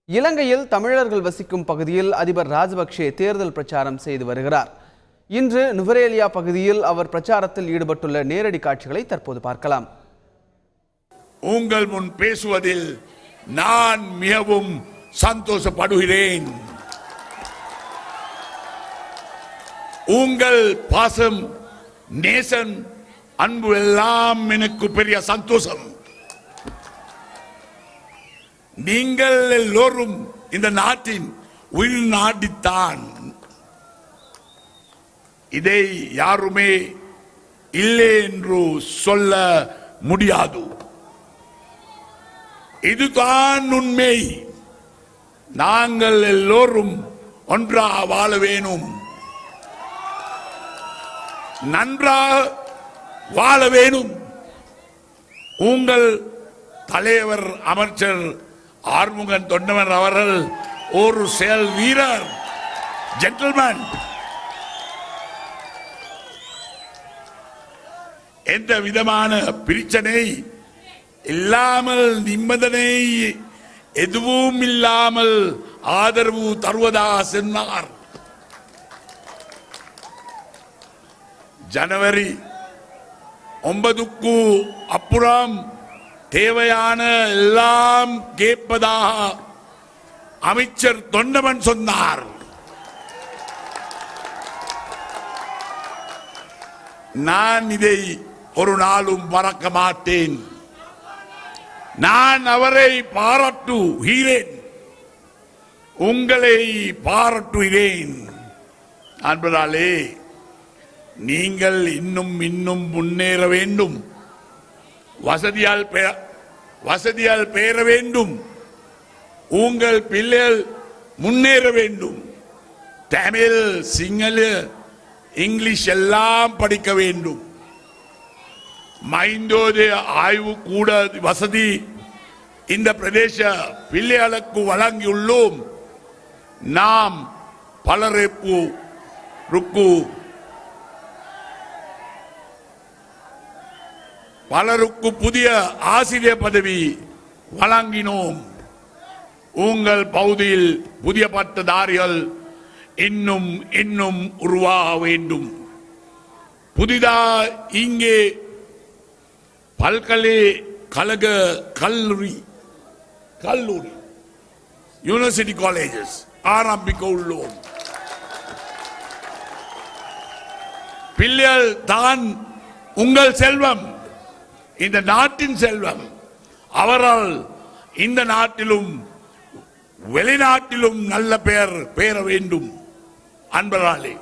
இலங்கையில் தமிழர்கள் வசிக்கும் பகுதியில் அதிபர் ராஜபக்சே தேர்தல் பிரச்சாரம் செய்து வருகிறார். இன்று நுவரேலியா பகுதியில் அவர் பிரச்சாரத்தில் ஈடுபட்டுள்ள நேரடி காட்சிகளை தற்போது பார்க்கலாம். உங்கள் முன் பேசுவதில் நான் மிகவும் சந்தோஷப்படுகிறேன். உங்கள் பாசம், நேசம், அன்பு எல்லாம் எனக்கு பெரிய சந்தோஷம். நீங்கள் எல்லோரும் இந்த நாட்டின் உயிர் நாடித்தான். இதை யாருமே இல்லை என்று சொல்ல முடியாது. இதுதான் உண்மை. நாங்கள் எல்லோரும் ஒன்றாக வாழ வேணும், நன்றாக வாழ வேணும். உங்கள் தலைவர் அமைச்சர் ஆறுமுகன் தொண்டமன் அவர்கள் ஒரு செயல் வீரர், ஜென்டில்மேன். எந்த விதமான பிரச்சனை இல்லாமல், நிம்மதனை எதுவும் இல்லாமல் ஆதரவு தருவதாக சொன்னார். ஜனவரி 9க்கு அப்புறம் தேவையான எல்லாம் கேட்பதாக அமைச்சர் தொண்டமன் சொன்னார். நான் இதை ஒரு நாளும் மறக்க மாட்டேன். நான் அவரை பாராட்டுகிறேன், உங்களை பாராட்டுகிறேன். அன்பர்களே, நீங்கள் இன்னும் இன்னும் முன்னேற வேண்டும், வசதியால் பெற வேண்டும், உங்கள் பிள்ளைகள் முன்னேற வேண்டும். தமிழ், சிங்கள, இங்கிலீஷ் எல்லாம் படிக்க வேண்டும். மைந்தோதய ஆய்வு கூட வசதி இந்த பிரதேச பிள்ளைகளுக்கு வழங்கியுள்ளோம். நாம் பலருக்கு புதிய ஆசிரியர் பதவி வழங்கினோம். உங்கள் பகுதியில் புதிய பட்டதாரிகள் இன்னும் இன்னும் உருவாக வேண்டும். புதிதாக இங்கே பல்கலைக்கழக கல்லூரி யூனிவர்சிட்டி காலேஜஸ் ஆரம்பிக்க உள்ளோம். பிள்ளைகள் தான் உங்கள் செல்வம், இந்த நாட்டின் செல்வம். அவரால் இந்த நாட்டிலும் வெளிநாட்டிலும் நல்ல பெயர் பெற வேண்டும். அன்பர்களே,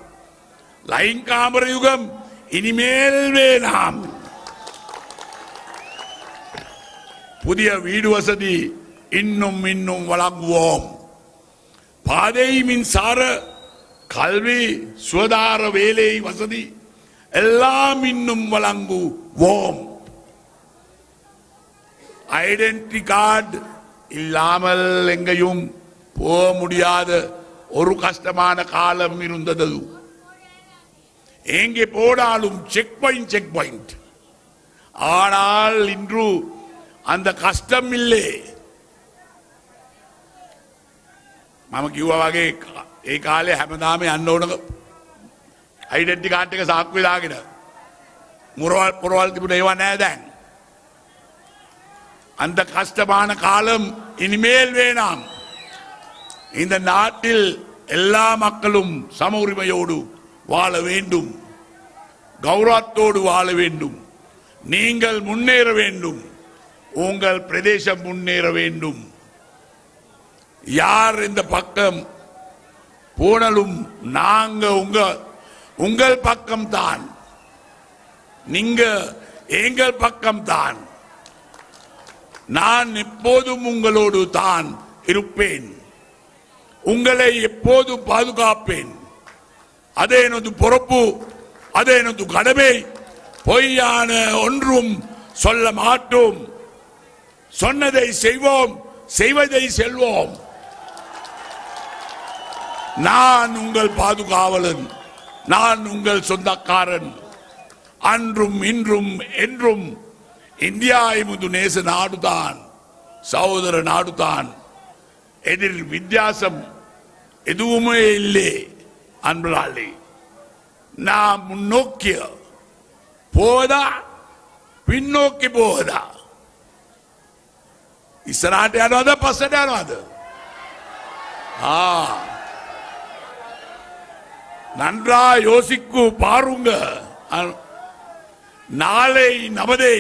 லைங்காமர யுகம் இனிமேல் வேணாம். புதிய வீடு வசதி இன்னும் இன்னும் வழங்குவோம். பாதை, மின்சார, கல்வி, சுகாதார, வேலை வசதி எல்லாம் இன்னும் வழங்குவோம். ஐடென்டிட்டி கார்டு இல்லாமல் எங்கேயும் போக முடியாத ஒரு கஷ்டமான காலம் இருந்தது. எங்கே போனாலும் செக் பாயிண்ட். ஆனால் இன்று அந்த கஷ்டம் இல்லை. මම කිව්වා වගේ ඒ කාලේ හැමදාම යන්න ඕන ඩෙන්ටිටි කාඩ් එක සාක්කුවේ දාගෙන පුරවල් තිබුණේ ඒවා නෑ දැන්. அந்த கஷ்டமான காலம் இனிமேல் வேணாம். இந்த நாட்டில் எல்லா மக்களும் சம உரிமையோடு வாழ வேண்டும், கௌரவத்தோடு வாழ வேண்டும். நீங்கள் முன்னேற வேண்டும், உங்கள் பிரதேசம் முன்னேற வேண்டும். யார் இந்த பக்கம் போனாலும் நாங்க உங்கள் பக்கம் தான், நீங்க எங்கள் பக்கம் தான். நான் எப்போதும் உங்களோடு தான் இருப்பேன், உங்களை எப்போதும் பாதுகாப்பேன். அதே எனது பொறுப்பு, அதே எனது கடமை. பொய்யான ஒன்றும் சொல்ல மாட்டோம். சொன்னதை செய்வோம், செய்வதை செல்வோம். நான் உங்கள் பாதுகாவலன், நான் உங்கள் சொந்தக்காரன். அன்றும் இன்றும் என்றும் இந்தியா எமது நேச நாடுதான், சகோதர நாடுதான். எதிர் வித்தியாசம் எதுவுமே இல்லை அன்பர்களே. நாம் முன்னோக்கிய போதா பின்னோக்கி போதா ඉස්සරහට යනවද පස්සට යනවද? நன்றா யோசிக்கு பாருங்க. நாளை நமதே,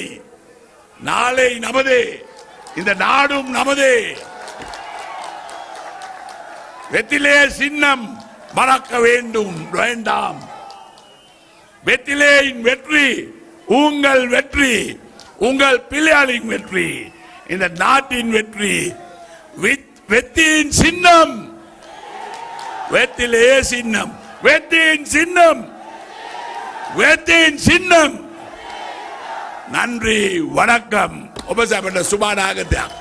நாளை நமதே, இந்த நாடும் நமதே. வெற்றிலே சின்னம் மறக்க வேண்டும் வேண்டாம். வெற்றிலேயின் வெற்றி உங்கள் வெற்றி, உங்கள் பிள்ளைகளின் வெற்றி, இந்த நாட்டின் வெற்றி. வெற்றியின் சின்னம், வெற்றிலே சின்னம், வெற்றியின் சின்னம், வெற்றியின் சின்னம். நன்றி, வணக்கம். உபசபட சுபானாகத்தான்.